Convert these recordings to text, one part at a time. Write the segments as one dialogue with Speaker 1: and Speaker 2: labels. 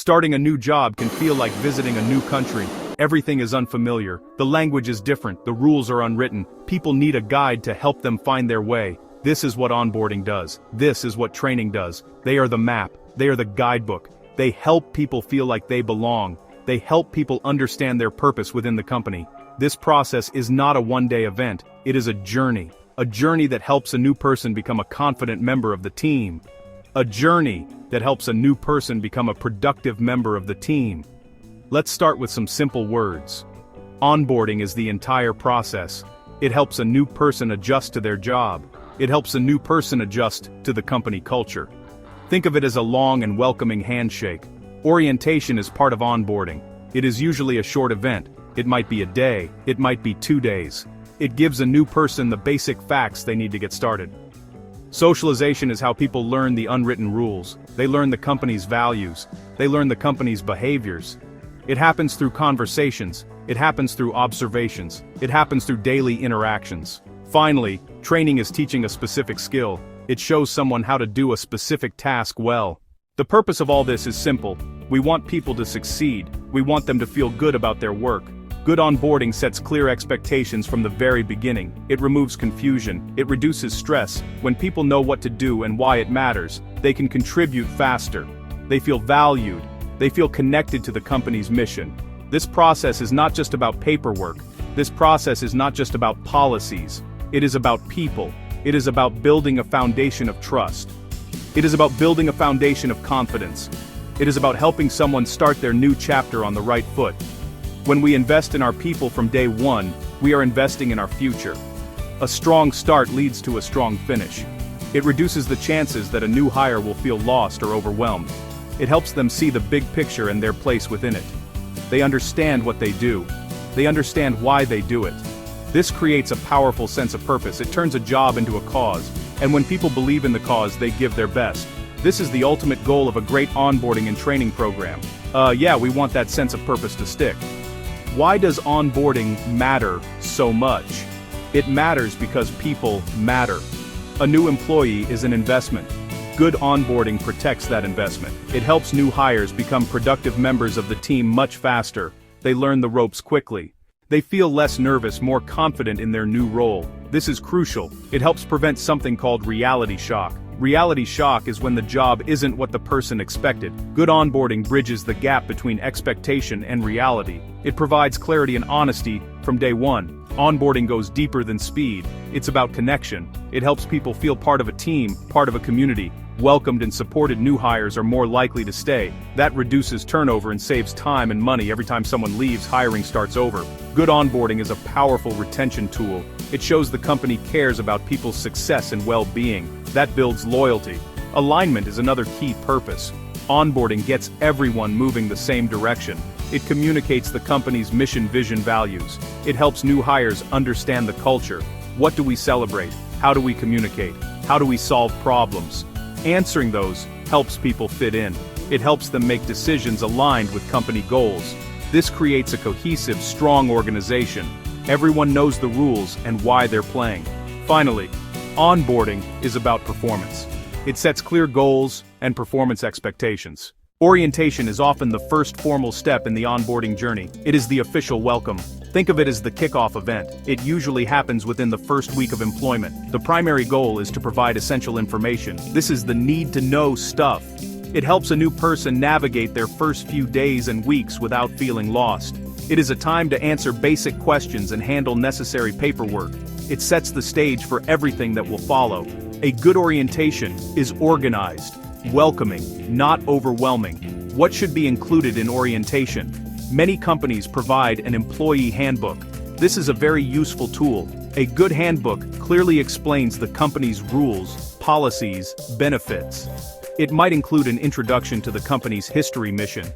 Speaker 1: Starting a new job can feel like visiting a new country. Everything is unfamiliar, the language is different, the rules are unwritten, people need a guide to help them find their way. This is what onboarding does. This is what training does. They are the map, they are the guidebook. They help people feel like they belong. They help people understand their purpose within the company. This process is not a one-day event, it is a journey that helps a new person become a confident member of the team. A journey that helps a new person become a productive member of the team. Let's start with some simple words. Onboarding is the entire process. It helps a new person adjust to their job. It helps a new person adjust to the company culture. Think of it as a long and welcoming handshake. Orientation is part of onboarding. It is usually a short event. It might be a day, it might be 2 days. It gives a new person the basic facts they need to get started. Socialization is how people learn the unwritten rules. They learn the company's values. They learn the company's behaviors. It happens through conversations. It happens through observations. It happens through daily interactions. Finally, training is teaching a specific skill. It shows someone how to do a specific task well. The purpose of all this is simple. We want people to succeed. We want them to feel good about their work. Good onboarding sets clear expectations from the very beginning. It removes confusion. It reduces stress. When people know what to do and why it matters, they can contribute faster. They feel valued. They feel connected to the company's mission. This process is not just about paperwork. This process is not just about policies. It is about people. It is about building a foundation of trust. It is about building a foundation of confidence. It is about helping someone start their new chapter on the right foot. When we invest in our people from day one, we are investing in our future. A strong start leads to a strong finish. It reduces the chances that a new hire will feel lost or overwhelmed. It helps them see the big picture and their place within it. They understand what they do. They understand why they do it. This creates a powerful sense of purpose. It turns a job into a cause. And when people believe in the cause, they give their best. This is the ultimate goal of a great onboarding and training program. We want that sense of purpose to stick. Why does onboarding matter so much? It matters because people matter. A new employee is an investment. Good onboarding protects that investment. It helps new hires become productive members of the team much faster. They learn the ropes quickly. They feel less nervous, more confident in their new role. This is crucial. It helps prevent something called reality shock. Reality shock is when the job isn't what the person expected. Good onboarding bridges the gap between expectation and reality. It provides clarity and honesty from day one. Onboarding goes deeper than speed. It's about connection. It helps people feel part of a team, part of a community. Welcomed and supported new hires are more likely to stay. That reduces turnover and saves time and money. Every time someone leaves, hiring starts over. Good onboarding is a powerful retention tool. It shows the company cares about people's success and well-being. That builds loyalty. Alignment is another key purpose. Onboarding gets everyone moving the same direction. It communicates the company's mission, vision, values. It helps new hires understand the culture. What do we celebrate? How do we communicate? How do we solve problems? Answering those helps people fit in. It helps them make decisions aligned with company goals. This creates a cohesive, strong organization. Everyone knows the rules and why they're playing. Finally, onboarding is about performance. It sets clear goals and performance expectations. Orientation is often the first formal step in the onboarding journey. It is the official welcome. Think of it as the kickoff event. It usually happens within the first week of employment. The primary goal is to provide essential information. This is the need-to-know stuff. It helps a new person navigate their first few days and weeks without feeling lost. It is a time to answer basic questions and handle necessary paperwork. It sets the stage for everything that will follow. A good orientation is organized, welcoming, not overwhelming. What should be included in orientation? Many companies provide an employee handbook. This is a very useful tool. A good handbook clearly explains the company's rules, policies, benefits. It might include an introduction to the company's history, mission.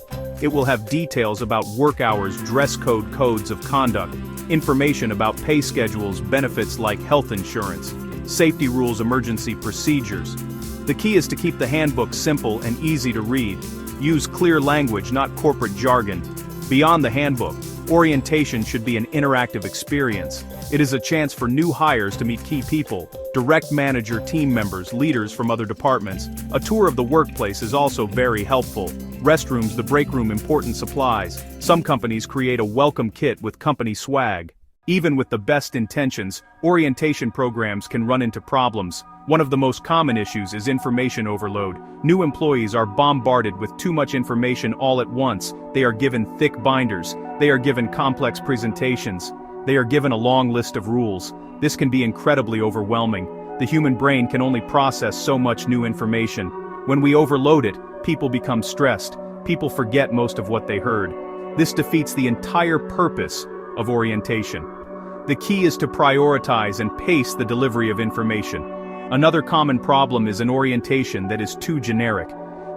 Speaker 1: It will have details about work hours, dress code, codes of conduct, information about pay schedules, benefits like health insurance, safety rules, emergency procedures. The key is to keep the handbook simple and easy to read. Use clear language, not corporate jargon. Beyond the handbook, orientation should be an interactive experience. It is a chance for new hires to meet key people, direct manager team members, leaders from other departments. A tour of the workplace is also very helpful. Restrooms, the break room, important supplies. Some companies create a welcome kit with company swag. Even with the best intentions, orientation programs can run into problems. One of the most common issues is information overload. New employees are bombarded with too much information all at once. They are given thick binders. They are given complex presentations. They are given a long list of rules. This can be incredibly overwhelming. The human brain can only process so much new information. When we overload it, people become stressed. People forget most of what they heard. This defeats the entire purpose of orientation. The key is to prioritize and pace the delivery of information. Another common problem is an orientation that is too generic.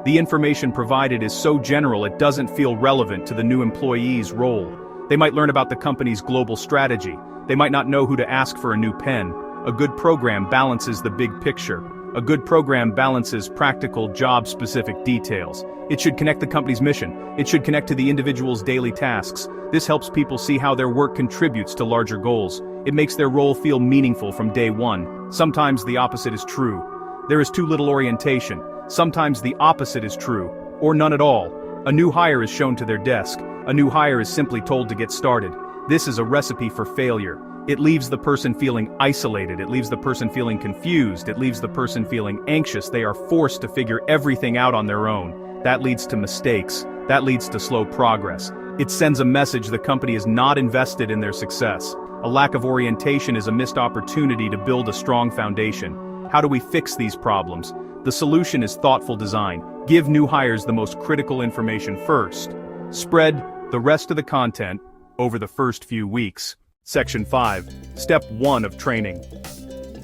Speaker 1: The information provided is so general it doesn't feel relevant to the new employee's role. They might learn about the company's global strategy. They might not know who to ask for a new pen. A good program balances the big picture. A good program balances practical, job-specific details. It should connect the company's mission. It should connect to the individual's daily tasks. This helps people see how their work contributes to larger goals. It makes their role feel meaningful from day one. Sometimes the opposite is true. There is too little orientation. Sometimes the opposite is true, or none at all. A new hire is shown to their desk. A new hire is simply told to get started. This is a recipe for failure. It leaves the person feeling isolated. It leaves the person feeling confused. It leaves the person feeling anxious. They are forced to figure everything out on their own. That leads to mistakes. That leads to slow progress. It sends a message the company is not invested in their success. A lack of orientation is a missed opportunity to build a strong foundation. How do we fix these problems? The solution is thoughtful design. Give new hires the most critical information first. Spread the rest of the content over the first few weeks. Section 5. Step 1 of training.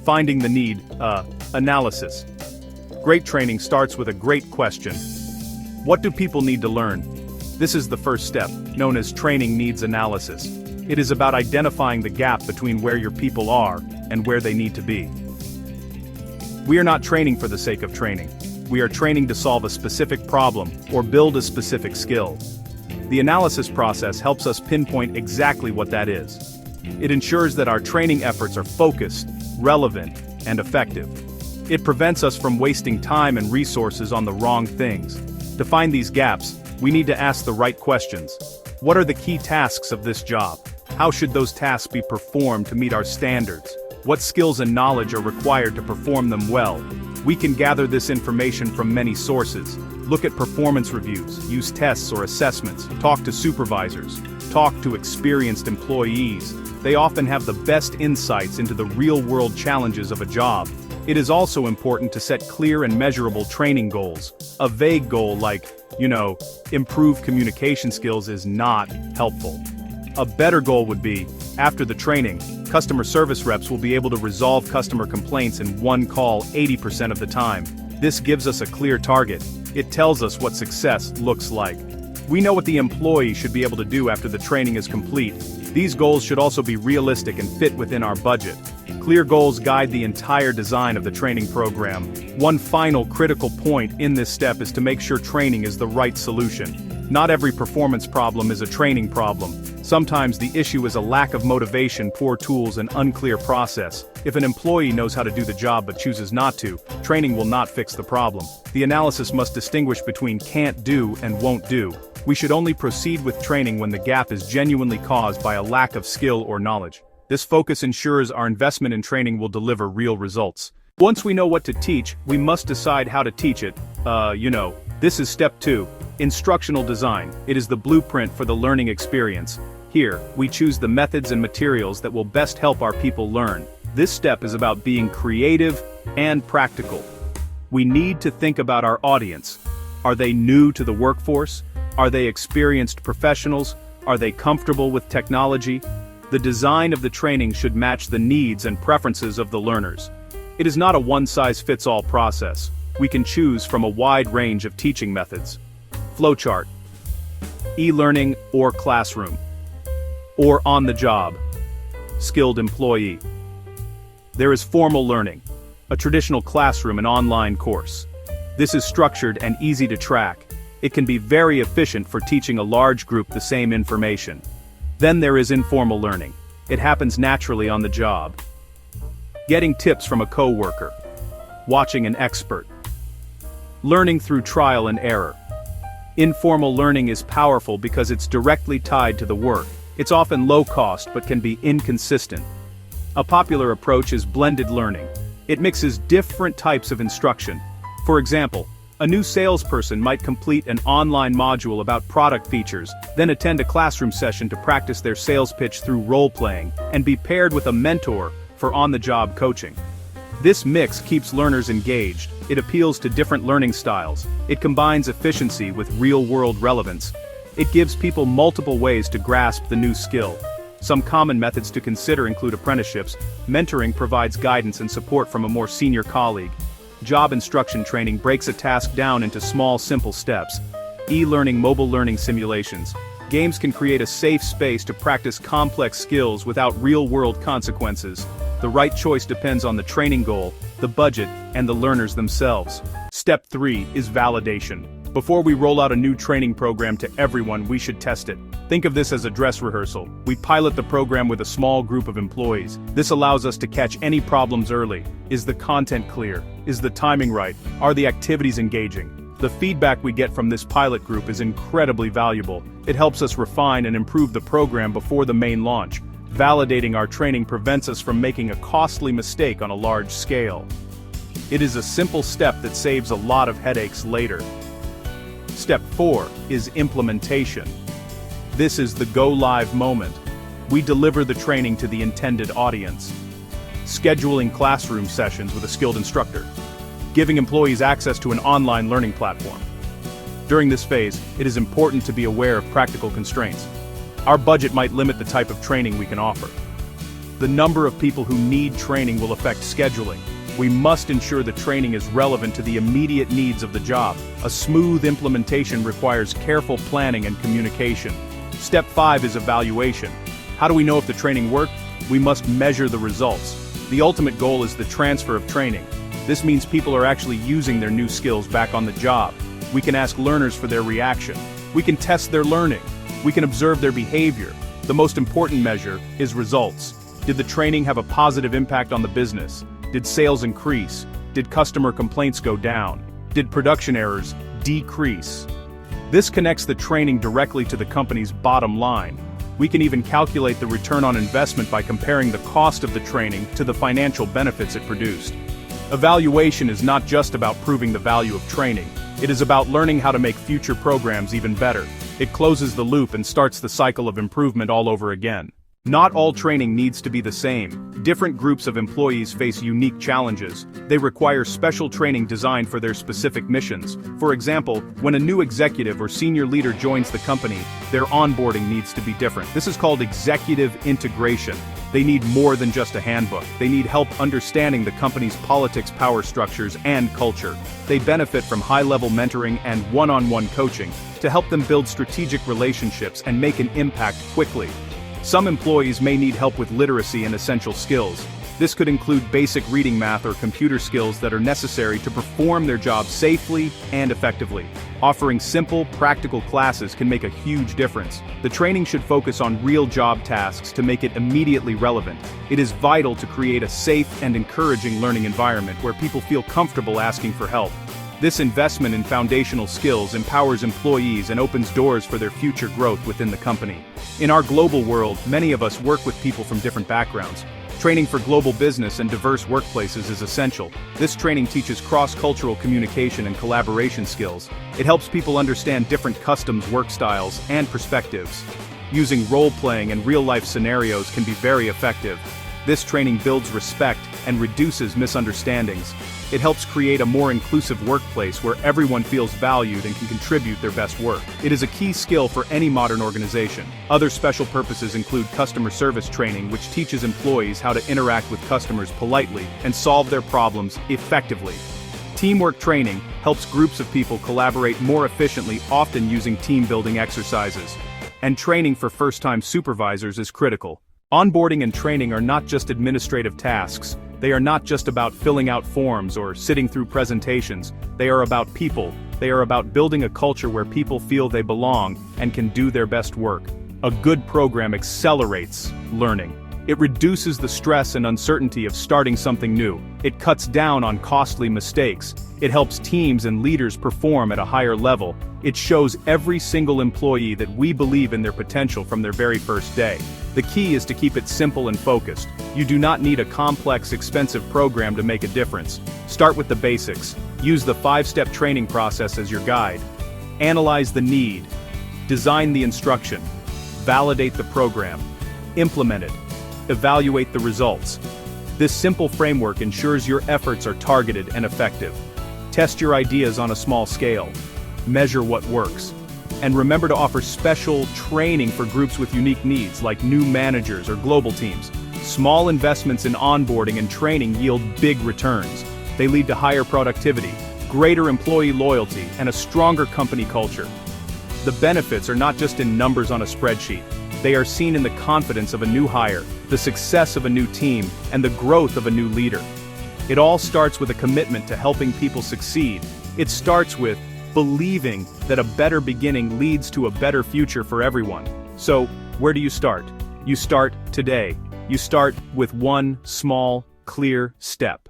Speaker 1: Finding the need, analysis. Great training starts with a great question. What do people need to learn? This is the first step, known as training needs analysis. It is about identifying the gap between where your people are and where they need to be. We are not training for the sake of training. We are training to solve a specific problem or build a specific skill. The analysis process helps us pinpoint exactly what that is. It ensures that our training efforts are focused, relevant, and effective. It prevents us from wasting time and resources on the wrong things. To find these gaps, we need to ask the right questions. What are the key tasks of this job? How should those tasks be performed to meet our standards? What skills and knowledge are required to perform them well? We can gather this information from many sources. Look at performance reviews, use tests or assessments, talk to supervisors, talk to experienced employees. They often have the best insights into the real-world challenges of a job. It is also important to set clear and measurable training goals. A vague goal like, improve communication skills is not helpful. A better goal would be, after the training, customer service reps will be able to resolve customer complaints in one call 80% of the time. This gives us a clear target. It tells us what success looks like. We know what the employee should be able to do after the training is complete. These goals should also be realistic and fit within our budget. Clear goals guide the entire design of the training program. One final critical point in this step is to make sure training is the right solution. Not every performance problem is a training problem. Sometimes the issue is a lack of motivation, poor tools, and unclear process. If an employee knows how to do the job but chooses not to, training will not fix the problem. The analysis must distinguish between can't do and won't do. We should only proceed with training when the gap is genuinely caused by a lack of skill or knowledge. This focus ensures our investment in training will deliver real results. Once we know what to teach, we must decide how to teach it. This is step 2. Instructional design. It is the blueprint for the learning experience. Here, we choose the methods and materials that will best help our people learn. This step is about being creative and practical. We need to think about our audience. Are they new to the workforce? Are they experienced professionals? Are they comfortable with technology? The design of the training should match the needs and preferences of the learners. It is not a one-size-fits-all process. We can choose from a wide range of teaching methods. Flowchart. E-learning or classroom. Or on the job. Skilled employee. There is formal learning, a traditional classroom and online course. This is structured and easy to track. It can be very efficient for teaching a large group the same information. Then there is informal learning. It happens naturally on the job. Getting tips from a coworker. Watching an expert. Learning through trial and error. Informal learning is powerful because it's directly tied to the work. It's often low cost but can be inconsistent. A popular approach is blended learning. It mixes different types of instruction. For example, a new salesperson might complete an online module about product features, then attend a classroom session to practice their sales pitch through role-playing, and be paired with a mentor for on-the-job coaching. This mix keeps learners engaged. It appeals to different learning styles. It combines efficiency with real-world relevance. It gives people multiple ways to grasp the new skill. Some common methods to consider include apprenticeships. Mentoring provides guidance and support from a more senior colleague. Job instruction training breaks a task down into small, simple steps. E-learning, mobile learning simulations. Games can create a safe space to practice complex skills without real-world consequences. The right choice depends on the training goal, the budget, and the learners themselves. Step 3 is validation. Before we roll out a new training program to everyone, we should test it. Think of this as a dress rehearsal. We pilot the program with a small group of employees. This allows us to catch any problems early. Is the content clear? Is the timing right? Are the activities engaging? The feedback we get from this pilot group is incredibly valuable. It helps us refine and improve the program before the main launch. Validating our training prevents us from making a costly mistake on a large scale. It is a simple step that saves a lot of headaches later. Step 4 is implementation. This is the go-live moment. We deliver the training to the intended audience. Scheduling classroom sessions with a skilled instructor. Giving employees access to an online learning platform. During this phase, it is important to be aware of practical constraints. Our budget might limit the type of training we can offer. The number of people who need training will affect scheduling. We must ensure the training is relevant to the immediate needs of the job. A smooth implementation requires careful planning and communication. Step 5 is evaluation. How do we know if the training worked? We must measure the results. The ultimate goal is the transfer of training. This means people are actually using their new skills back on the job. We can ask learners for their reaction. We can test their learning. We can observe their behavior. The most important measure is results. Did the training have a positive impact on the business? Did sales increase? Did customer complaints go down? Did production errors decrease? This connects the training directly to the company's bottom line. We can even calculate the return on investment by comparing the cost of the training to the financial benefits it produced. Evaluation is not just about proving the value of training. It is about learning how to make future programs even better. It closes the loop and starts the cycle of improvement all over again. Not all training needs to be the same. Different groups of employees face unique challenges. They require special training designed for their specific missions. For example, when a new executive or senior leader joins the company, their onboarding needs to be different. This is called executive integration. They need more than just a handbook. They need help understanding the company's politics, power structures, and culture. They benefit from high-level mentoring and one-on-one coaching to help them build strategic relationships and make an impact quickly. Some employees may need help with literacy and essential skills. This could include basic reading, math, or computer skills that are necessary to perform their job safely and effectively. Offering simple, practical classes can make a huge difference. The training should focus on real job tasks to make it immediately relevant. It is vital to create a safe and encouraging learning environment where people feel comfortable asking for help. This investment in foundational skills empowers employees and opens doors for their future growth within the company. In our global world, many of us work with people from different backgrounds. Training for global business and diverse workplaces is essential. This training teaches cross-cultural communication and collaboration skills. It helps people understand different customs, work styles, and perspectives. Using role-playing and real-life scenarios can be very effective. This training builds respect and reduces misunderstandings. It helps create a more inclusive workplace where everyone feels valued and can contribute their best work. It is a key skill for any modern organization. Other special purposes include customer service training, which teaches employees how to interact with customers politely and solve their problems effectively. Teamwork training helps groups of people collaborate more efficiently, often using team-building exercises. And training for first-time supervisors is critical. Onboarding and training are not just administrative tasks. They are not just about filling out forms or sitting through presentations. They are about people. They are about building a culture where people feel they belong and can do their best work. A good program accelerates learning. It reduces the stress and uncertainty of starting something new. It cuts down on costly mistakes. It helps teams and leaders perform at a higher level. It shows every single employee that we believe in their potential from their very first day. The key is to keep it simple and focused. You do not need a complex, expensive program to make a difference. Start with the basics. Use the 5-step training process as your guide. Analyze the need. Design the instruction. Validate the program. Implement it. Evaluate the results. This simple framework ensures your efforts are targeted and effective. Test your ideas on a small scale. Measure what works. And remember to offer special training for groups with unique needs like new managers or global teams. Small investments in onboarding and training yield big returns. They lead to higher productivity, greater employee loyalty, and a stronger company culture. The benefits are not just in numbers on a spreadsheet. They are seen in the confidence of a new hire, the success of a new team, and the growth of a new leader. It all starts with a commitment to helping people succeed. It starts with believing that a better beginning leads to a better future for everyone. So, where do you start? You start today. You start with one small, clear step.